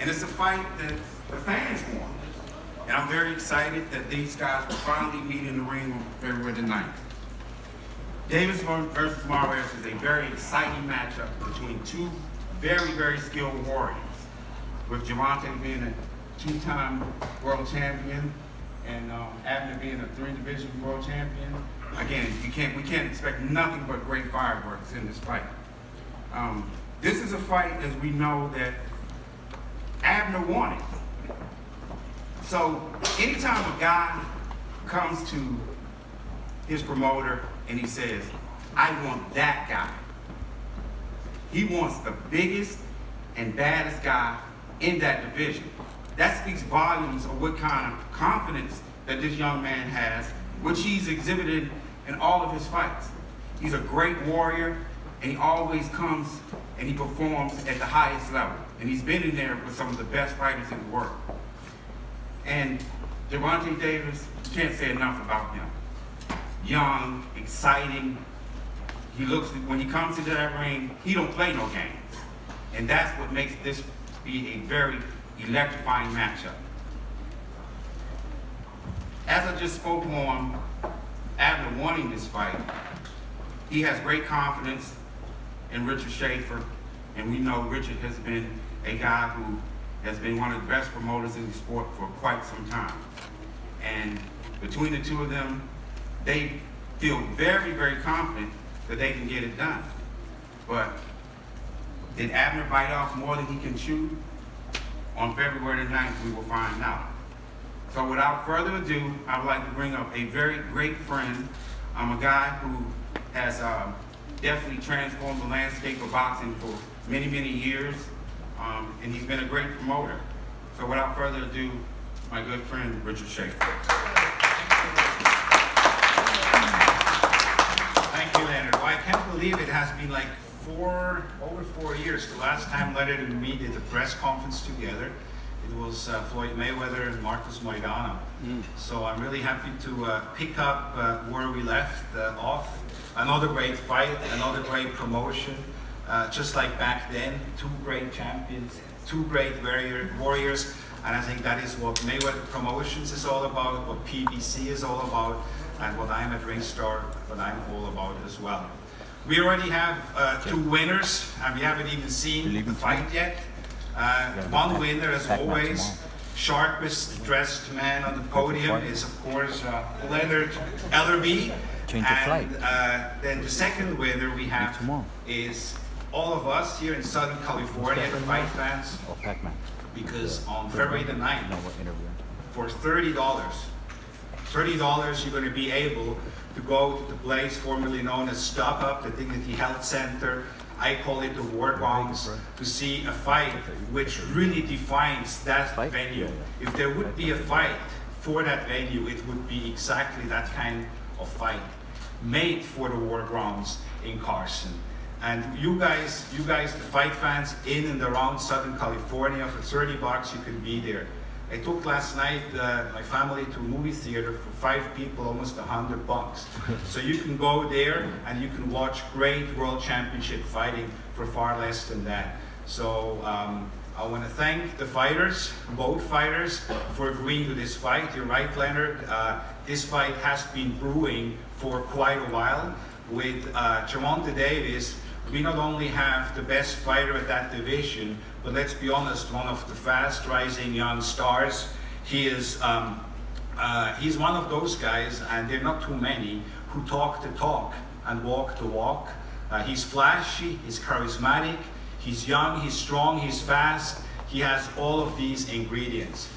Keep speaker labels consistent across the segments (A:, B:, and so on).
A: And it's a fight that the fans want. And I'm very excited that these guys will finally meet in the ring on February the 9th. Davis versus Mares is a very exciting matchup between two very, very skilled warriors, with Javante being a two-time world champion and Abner being a three-division world champion. Again, we can't expect nothing but great fireworks in this fight. This is a fight, as we know, that Abner wanted. So anytime a guy comes to his promoter and he says, I want that guy, he wants the biggest and baddest guy in that division. That speaks volumes of what kind of confidence that this young man has, which he's exhibited in all of his fights. He's a great warrior, and he always comes and he performs at the highest level. And he's been in there with some of the best fighters in the world. And Gervonta Davis, you can't say enough about him. Young, exciting. When he comes into that ring, he don't play no games. And that's what makes this be a very electrifying matchup. As I just spoke on Abner wanting this fight, he has great confidence in Richard Schaefer, and we know Richard has been a guy who has been one of the best promoters in the sport for quite some time. And between the two of them, they feel very, very confident that they can get it done. But did Abner bite off more than he can chew? On February the 9th, we will find out. So without further ado, I would like to bring up a very great friend. I'm a guy who has definitely transformed the landscape of boxing for many, many years, and he's been a great promoter. So without further ado, my good friend, Richard Schaefer.
B: Thank you, Leonard. Well, I can't believe it has been like over 4 years. The last time Leonard and me did a press conference together, it was Floyd Mayweather and Marcus Maidana. So I'm really happy to pick up where we left off. Another great fight, another great promotion. Just like back then, two great champions, two great warriors, and I think that is what Mayweather Promotions is all about, what PBC is all about, and what I'm at Ringstar, what I'm all about as well. We already have two winners, and we haven't even seen the fight yet. One winner, as always, sharpest dressed man on the podium is, of course, Leonard Ellerby. And then the second winner we have is all of us here in Southern California, the fight fans, because on February the 9th, for $30, you're going to be able to go to the place formerly known as Stop Up, the Dignity Health Center. I call it the War Grounds, to see a fight which really defines that venue. If there would be a fight for that venue, it would be exactly that kind of fight, made for the War Grounds in Carson. And you guys, the fight fans in and around Southern California, for $30 you can be there. I took last night my family to a movie theater for 5 people, almost $100. So you can go there and you can watch great world championship fighting for far less than that. So I want to thank the fighters, both fighters, for agreeing to this fight. You're right, Leonard. This fight has been brewing for quite a while. With Gervonta Davis, we not only have the best fighter at that division, but let's be honest, one of the fast rising young stars. He is, he's one of those guys, and there are not too many, who talk the talk and walk the walk. He's flashy, he's charismatic, he's young, he's strong, he's fast. He has all of these ingredients.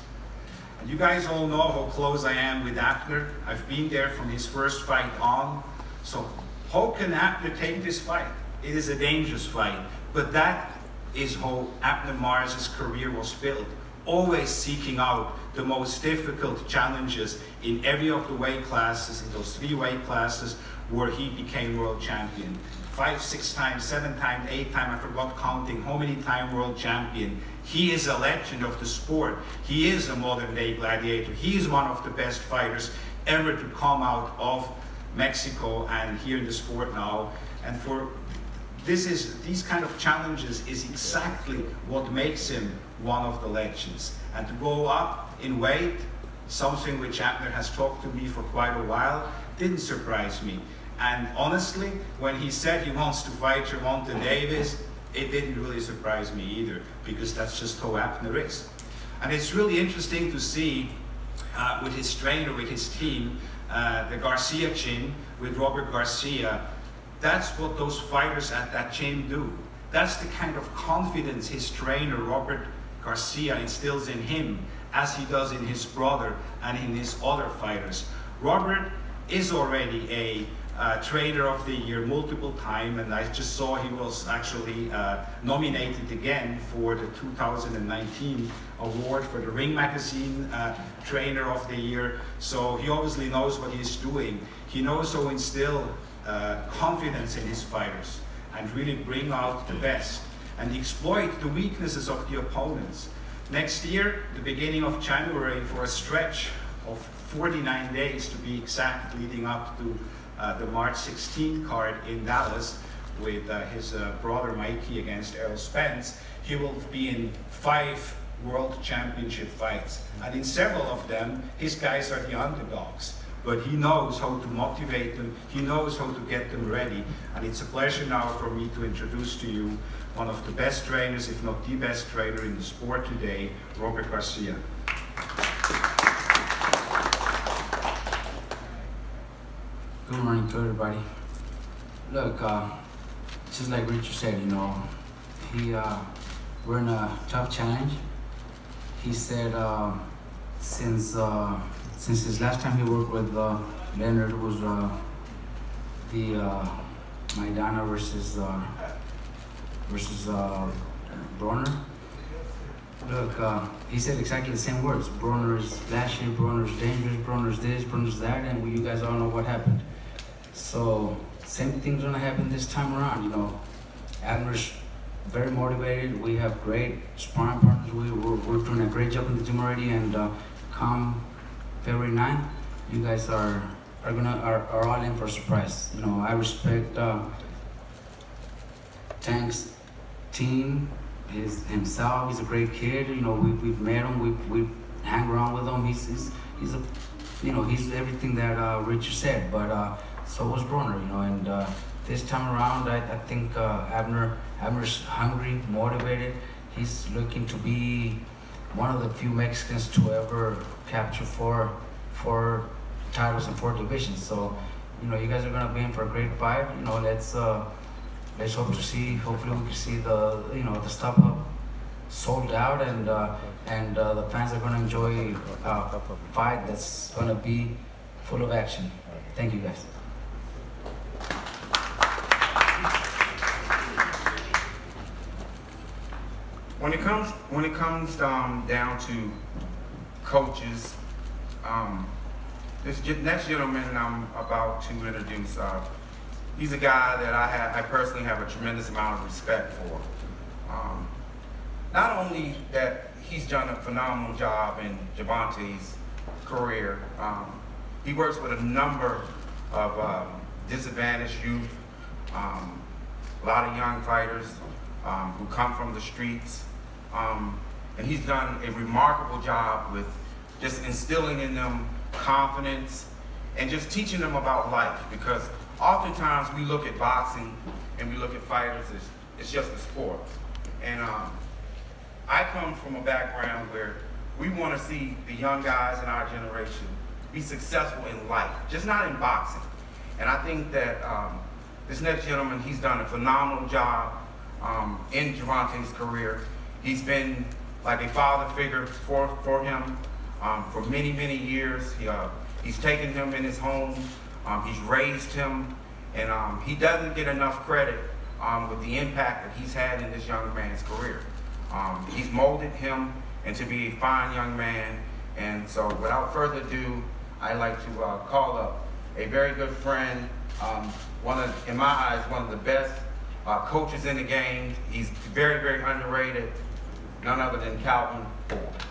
B: And you guys all know how close I am with Abner. I've been there from his first fight on. So how can Abner take this fight? It is a dangerous fight, but that is how Abner Mares' career was built, always seeking out the most difficult challenges in every of the weight classes, in those 3 weight classes where he became world champion. 5, 6 times, 7 times, 8 times, I forgot counting how many times world champion. He is a legend of the sport. He is a modern day gladiator. He is one of the best fighters ever to come out of Mexico and here in the sport now. And for these kind of challenges is exactly what makes him one of the legends. And to go up in weight, something which Abner has talked to me for quite a while, didn't surprise me. And honestly, when he said he wants to fight Gervonta Davis, it didn't really surprise me either, because that's just how Abner is. And it's really interesting to see with his trainer, with his team, the Garcia gym, with Robert Garcia, that's what those fighters at that gym do. That's the kind of confidence his trainer, Robert Garcia, instills in him, as he does in his brother and in his other fighters. Robert is already a Trainer of the Year multiple times, and I just saw he was actually nominated again for the 2019 award for the Ring Magazine Trainer of the Year. So he obviously knows what he's doing. He knows how to instill confidence in his fighters and really bring out the best and exploit the weaknesses of the opponents. Next year, the beginning of January, for a stretch of 49 days to be exact, leading up to the March 16th card in Dallas with his brother Mikey against Errol Spence, he will be in 5 World Championship fights. And in several of them, his guys are the underdogs. But he knows how to motivate them, he knows how to get them ready. And it's a pleasure now for me to introduce to you one of the best trainers, if not the best trainer in the sport today, Robert Garcia.
C: Good morning to everybody. Look, just like Richard said, you know, we're in a tough challenge. He said since his last time he worked with Leonard was the Maidana versus Broner. Look, he said exactly the same words. Broner's flashy, Broner's dangerous, Broner's this, Broner's that, and you guys all know what happened. So, same thing's gonna happen this time around, you know. Abner's very motivated. We have great sparring partners. We're doing a great job in the gym already, and come February 9th, you guys are all in for a surprise. You know, I respect Tank's team, himself. He's a great kid. You know, we've met him. We hang around with him. He's a, you know, he's everything that Richard said. But so was Broner, you know. And this time around, I think Abner's hungry, motivated. He's looking to be one of the few Mexicans to ever capture four titles in 4 divisions. So, you know, you guys are gonna be in for a great fight. You know, let's hope to see. Hopefully, we can see the Stop Up sold out, and the fans are gonna enjoy a fight that's gonna be full of action. Thank you, guys.
A: When it comes down to coaches, this next gentleman I'm about to introduce, he's a guy that I personally have a tremendous amount of respect for. Not only that he's done a phenomenal job in Gervonta's career, he works with a number of disadvantaged youth, a lot of young fighters who come from the streets. And he's done a remarkable job with just instilling in them confidence and just teaching them about life, because oftentimes we look at boxing and we look at fighters as it's just a sport. And I come from a background where we want to see the young guys in our generation be successful in life, just not in boxing. And I think that this next gentleman, he's done a phenomenal job in Gervonta's career. He's been like a father figure for him for many, many years. He's taken him in his home, he's raised him, and he doesn't get enough credit with the impact that he's had in this young man's career. He's molded him into be a fine young man, and so without further ado, I'd like to call up a very good friend, in my eyes, one of the best coaches in the game. He's very, very underrated. None other than Calvin Ford.